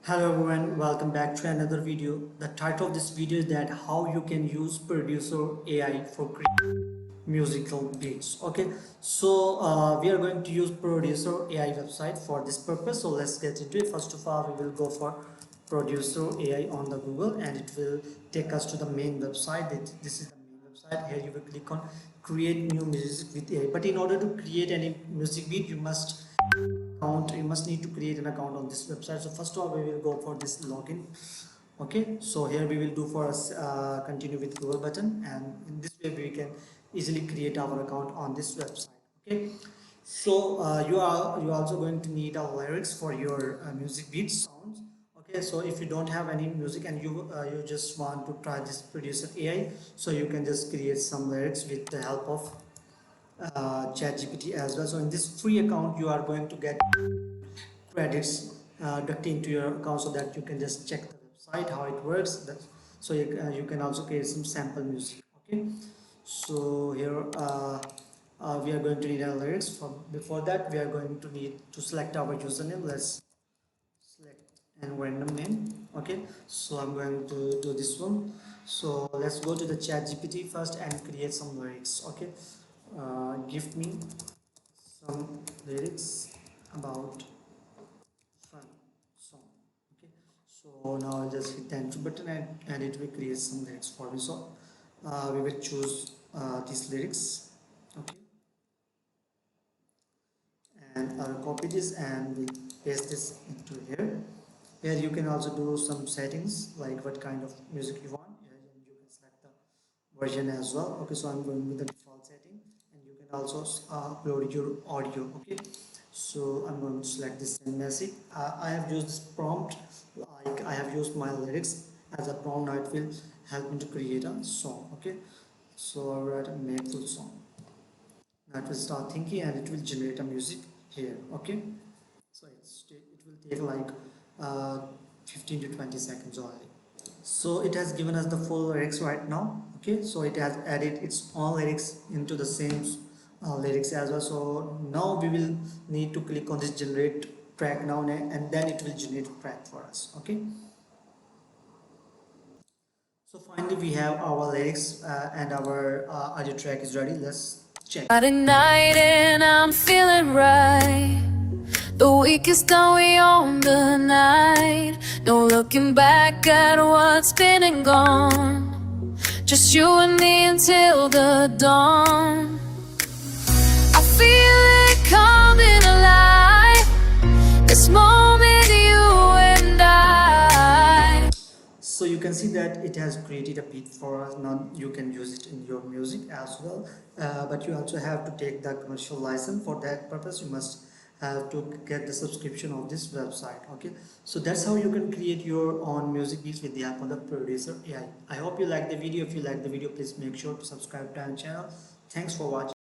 Hello everyone, welcome back to another video. The title of this video is that how you can use Producer AI for creating musical beats. Okay, so we are going to use Producer AI website for this purpose. So let's get into it. First of all, we will go for Producer AI on the Google and it will take us to the main website. This is the main website. Here you will click on create new music with AI. But in order to create any music beat, you must need to create an account on this website. So first of all, we will go for this login. Okay, so here we will do for us continue with Google button, and in this way we can easily create our account on this website. Okay, so you are also going to need lyrics for your music beat sounds. Okay, so if you don't have any music and you just want to try this Producer AI, so you can just create some lyrics with the help of ChatGPT as well. So in this free account, you are going to get credits ducked into your account so that you can just check the website how it works. So you can also create some sample music. Okay, so here we are going to need our lyrics. Before that, we are going to need to select our username. Let's select a random name. Okay, so I'm going to do this one. So let's go to the ChatGPT first and create some lyrics. Okay, give me some lyrics about fun song. Okay, so now I'll just hit the enter button and it will create some lyrics for me. So we will choose these lyrics. Okay, and I'll copy this and we paste this into here. Here you can also do some settings like what kind of music you want. Here and you can select the version as well. Okay, so I'm going with the default setting, and you can also upload your audio. Okay, so I'm going to select this send message. I have used this prompt, like I have used my lyrics as a prompt. Now it will help me to create a song. Okay, so I'll write make full song. Now it will start thinking and it will generate a music here. Okay, so it will take like uh, 15 to 20 seconds only. So it has given us the full lyrics right now. Okay, so it has added its own lyrics into the same lyrics as well. So now we will need to click on this generate track now, and then it will generate a track for us. Okay, so finally we have our lyrics and our audio track is ready. Let's check. Friday night and I'm feeling right. The week is done, we own the night. No looking back at what's been and gone. Just you and me until the dawn. I feel it coming alive. This moment, you and I. So you can see that it has created a beat for us. Now you can use it in your music as well, but you also have to take the commercial license. For that purpose you must have to get the subscription of this website. Okay, so that's how you can create your own music beats with the help of the Producer AI. I hope you like the video. If you like the video, please make sure to subscribe to our channel. Thanks for watching.